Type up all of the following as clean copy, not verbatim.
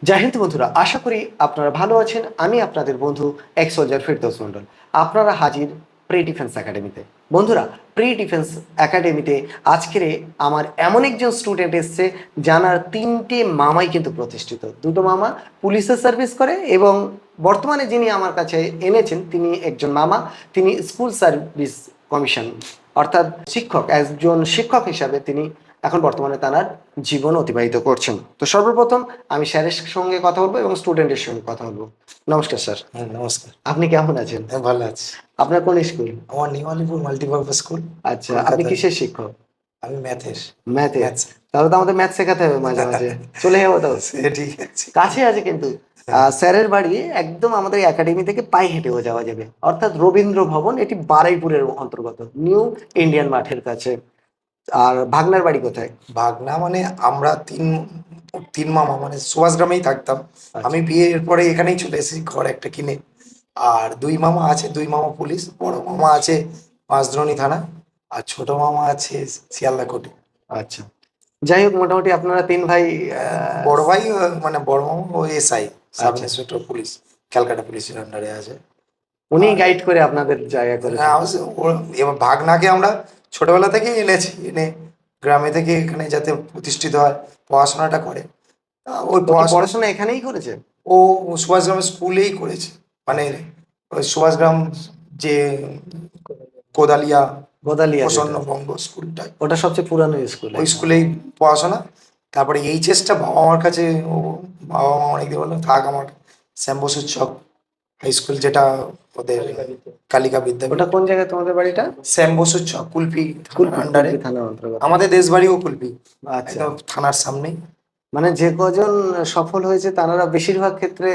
জয় হিন্দ বন্ধুরা, আশা করি আপনারা ভালো আছেন। আমি আপনাদের বন্ধু এক্স সোলজার ফেরদৌস মন্ডল। আপনারা হাজির প্রি ডিফেন্স একাডেমিতে। বন্ধুরা, প্রি ডিফেন্স একাডেমিতে আজকের আমার এমন একজন স্টুডেন্ট এসছে যার তিনটে মামাই কিন্তু প্রতিষ্ঠিত। দুটো মামা পুলিশের সার্ভিস করে এবং বর্তমানে যিনি আমার কাছে এনেছেন তিনি একজন মামা, তিনি স্কুল সার্ভিস কমিশন অর্থাৎ শিক্ষক, একজন শিক্ষক হিসাবে তিনি এখন বর্তমানে তার জীবন অতিবাহিত করছেন। তো সর্বপ্রথম আমি স্যারের সঙ্গে কথা বলবো এবং স্টুডেন্টের সঙ্গে কথা বলবো। নমস্কার স্যার। হ্যাঁ, নমস্কার। আপনি কেমন আছেন? হ্যাঁ, ভালো আছি। আপনার কোন স্কুল? আমার নিউ আলিপুর মাল্টিপারপাস স্কুল। আচ্ছা, আপনি কলকাতায়। কিসের শিক্ষক? আমি ম্যাথের। ম্যাথে? ম্যাথস। তাহলে তো আমাদের ম্যাথ শেখাতে হবে মাঝে মাঝে। চলে যাবো তো। সে ঠিক আছে। কাছে আছে কিন্তু। স্যারের বাড়ি একদম আমাদের একাডেমি থেকে পায়ে হেঁটেও যাওয়া যাবে, অর্থাৎ রবীন্দ্র ভবন, এটি বারুইপুরের অন্তর্গত, নিউ ইন্ডিয়ান মাঠের কাছে। আর ভাগনার বাড়ি কোথায়? ভাগনা মানে আমরা তিন তিন মামা মানে সুভাষগ্রামেই থাকতাম। আমি বিয়ের পরে এখানেই চলে এসেছি ঘর একটা কিনে। আর দুই মামা আছে, দুই মামা পুলিশ। বড় মামা আছে পাঁচদ্রোণী থানা, আর ছোট মামা আছে শিয়ালদা কোর্টে। আচ্ছা, যাই হোক, মোটামুটি আপনারা তিন ভাই। বড় ভাই মানে বড় মামা ও এসআই, সাব আচ্ছা, ইন্সপেক্টর পুলিশ, ক্যালকাটা পুলিশের আন্ডারে আছে। উনি আর গাইড করে আপনাদের জায়গা করেছেন। হ্যাঁ, এবার ভাগনাকে আমরা ছোটবেলা থেকেই এনেছি, এনে গ্রামে থেকে এখানে যাতে প্রতিষ্ঠিত হয়, পড়াশোনাটা করে। ওই ও কি পড়াশোনা পড়াশোনা এখানেই করেছে? ও সুভাষগ্রাম স্কুলেই করেছে। মানে ওই সুভাষগ্রাম যে কোদালিয়া গোদালিয়া প্রসন্ন যেটা, বঙ্গ স্কুলটা, ওটা সবচেয়ে পুরানো স্কুল ওই স্কুলেই পড়াশোনা। তারপরে এইচএসটা বাবা মার কাছে, ও বাবা মা অনেকদিন বললো থাক আমার শ্যাম বসুর চক হাই স্কুল, যেটা ওদের কালিকা বিদ্যাপীঠ। ওটা কোন জায়গায় তোমাদের বাড়িটা? শ্যাম বসুর চক, কুলপি থানার কুলপি, আন্ডারে। কুলপি থানার অন্তর্গত। আমাদের দেশবাড়িও কুলপি, আচ্ছা, একদম থানার সামনেই। মানে যে কজন সফল হয়েছে তারা বেশিরভাগ ক্ষেত্রে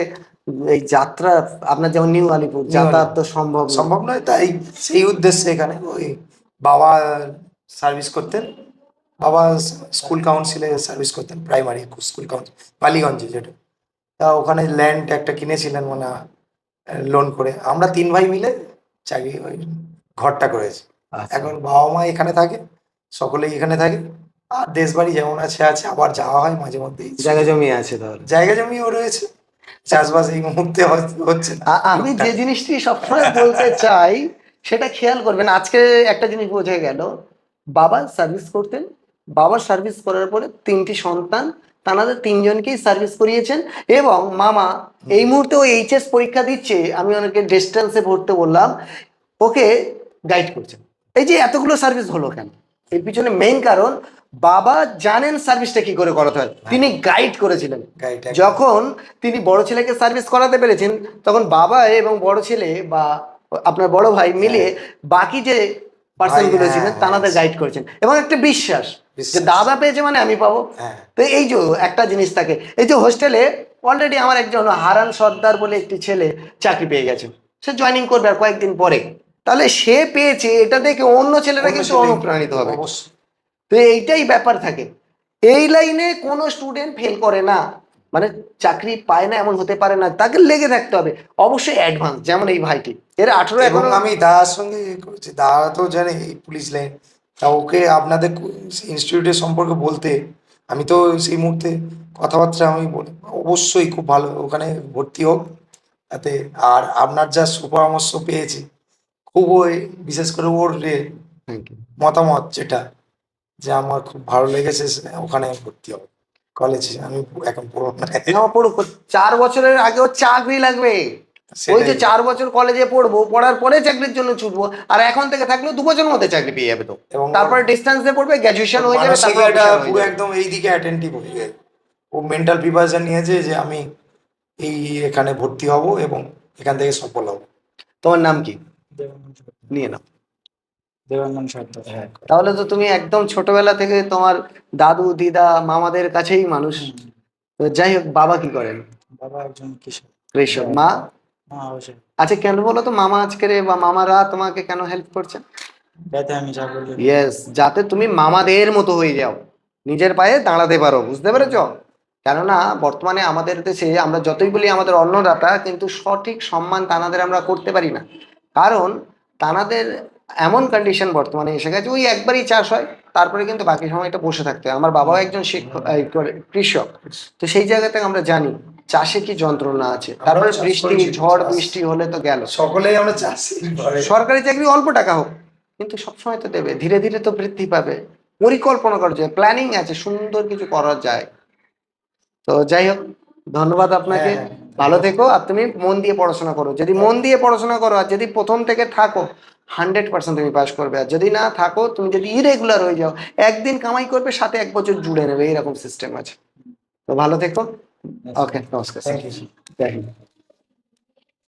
এই যাত্রা, আপনার যেমন নিউ আলিপুর নিউ যাতায়াত আলিপুর তো সম্ভব না। সম্ভব নয়, তাই সেই উদ্দেশ্যে এখানে ওই বাবা সার্ভিস করতেন। বাবা স্কুল কাউন্সিলে সার্ভিস করতেন, প্রাইমারি স্কুল কাউন্সিল বালিগঞ্জে, যেটা তা ওখানে ল্যান্ড একটা কিনেছিলেন মানে লোন করে। আমরা তিন ভাই মিলে চাকরি ওই ঘরটা করেছি। আচ্ছা, এখন বাবা মা এখানে থাকে, সকলেই এখানে থাকে। আর দেশ বাড়ি যেমন আছে আছে, আবার যাওয়া হয় মাঝে মধ্যে। জায়গা জমি আছে তাহলে। জায়গা জমিও রয়েছে, চাষবাস এই মুহূর্তে হচ্ছে না আমি যে টুকটাক। জিনিসটি সবসময় বলতে চাই সেটা খেয়াল করবেন। আজকে একটা জিনিস বোঝা গেল, বাবা সার্ভিস করতেন, বাবার সার্ভিস করার পরে তিনটি সন্তান, তাদের তিনজনকেই সার্ভিস করিয়েছেন। এবং মামা এই মুহূর্তে ও এইচএস পরীক্ষা দিচ্ছে, আমি অনেকে ডিস্টেন্সে পড়তে বললাম, ওকে গাইড করছেন। এই যে এতগুলো সার্ভিস হলো কেন, এর পিছনে মেইন কারণ বাবা জানেন সার্ভিসটা কি করে করাতে হয়, তিনি গাইড করেছিলেন। গাইড যখন তিনি বড় ছেলেকে সার্ভিস করাতে পেরেছেন, তখন বাবা এবং বড় ছেলে বা আপনার বড় ভাই মিলে বাকি যে পার্সন গুলো হ্যাঁ, ছিলেন হ্যাঁ, তাদের গাইড করেছেন, এবং একটা বিশ্বাস যে দাদা পেয়েছে মানে আমি পাবো। হ্যাঁ। তো এই যে একটা জিনিস থাকে, এই যে হোস্টেলে অলরেডি আমার একজন হারান সর্দার বলে একটি ছেলে চাকরি পেয়ে গেছে, সে জয়েনিং করবে আর কয়েকদিন পরে। তাহলে সে পেয়েছে, এটা দেখে অন্য ছেলেরা কিন্তু অনুপ্রাণিত হবে। অবশ্যই। তো এইটাই ব্যাপার থাকে, এই লাইনে কোনো স্টুডেন্ট ফেল করে না, মানে চাকরি পায় না এমন হতে পারে না, তাকে লেগে থাকতে হবে অবশ্যই অ্যাডভান্স। যেমন এই ভাইটি, এর 18 এবং এখনো। আমি দাদার সঙ্গে করেছি, দাদা তো জানে এই পুলিশ লাইন। তা ওকে আপনাদের ইনস্টিটিউটের সম্পর্কে বলতে, আমি তো সেই মুহূর্তে কথাবার্তা আমি বলি অবশ্যই খুব ভালো, ওখানে ভর্তি হোক তাতে। আর আপনার যা সুপরামর্শ পেয়েছি, খুব ওই বিশেষ করে ওর থ্যাংক ইউ। মতামত যেটা, যে আমার খুব ভালো লেগেছে, ওখানে ভর্তি হবে কলেজে। আমি এখন পড়ব না, আমার পড়ুক, 4 বছরের আগেও চাকরি লাগবে। ওই যে সেটাই। 4 বছর কলেজে পড়বো, পড়ার পরে চাকরির জন্য ছুটবো, আর এখন থেকে থাকলেও 2 বছরের মধ্যে চাকরি পেয়ে যাবে। তো এবং তারপরে ডিস্টেন্সে পড়বে, গ্র্যাজুয়েশন হয়ে যাবে, তারপর মানসিকতা অফিসার হয়ে পুরো যাবে। একদম এইদিকে অ্যাটেন্টিভ হয়ে যায়। ও মেন্টাল প্রিপারেশন নিয়েছে যে আমি এই এখানে ভর্তি হব এবং এখান থেকে সফল হব। তোমার নাম কি? নিয়ে নাও। তাহলে তো তুমি একদম ছোটবেলা থেকে তোমার দাদু দিদা মামাদের কাছেই মানুষ। তো যাই হোক, বাবা কি করেন? বাবা একজন কৃষক। কৃষক। মা? আচ্ছা, কেন বলো তো মামা আজকের বা মামারা তোমাকে কেন হেল্প করছে? যাতে আমি যা বলি ইয়েস, যাতে তুমি মামাদের মতো হয়ে যাও, নিজের পায়ে দাঁড়াতে পারো, বুঝতে পেরেছো? কেননা বর্তমানে আমাদের দেশে আমরা যতই বলি আমাদের অন্নদাতা, কিন্তু সঠিক সম্মান তানাদের আমরা করতে পারি না। কারণ তানাদের এমন কন্ডিশন বর্তমানে এসে গেছে, ওই একবারই চাষ হয়, তারপরে কিন্তু বাকি সময়টা বসে থাকতে হয়। আমার বাবাও একজন শিক্ষক, কৃষক। তো সেই জায়গা থেকে আমরা জানি চাষে কি যন্ত্রণা আছে, আমরাও তারপরে চাষ বৃষ্টি করেছি, ঝড় চাষ। বৃষ্টি হলে তো গেল। সকলেই আমরা চাষি ঘরে। সরকারি চাকরি অল্প টাকা হোক, কিন্তু সবসময় তো দেবে, ধীরে ধীরে তো বৃদ্ধি পাবে। পরিকল্পনা করা যায়, প্ল্যানিং আছে, সুন্দর কিছু করা যায়। তো যাই হোক, ধন্যবাদ আপনাকে। হ্যাঁ, ভালো থেকো, আর তুমি মন দিয়ে পড়াশোনা করো। যদি মন দিয়ে পড়াশোনা করো আর যদি প্রথম থেকে থাকো, 100% তুমি পাস করবে। আর যদি না থাকো, তুমি যদি ইরেগুলার হয়ে যাও, একদিন কামাই করবে, সাথে 1 বছর জুড়ে নেবে, এইরকম সিস্টেম আছে। তো ভালো থেকো। ওকে, নমস্কার স্যার। Thank you. জয় হিন্দ।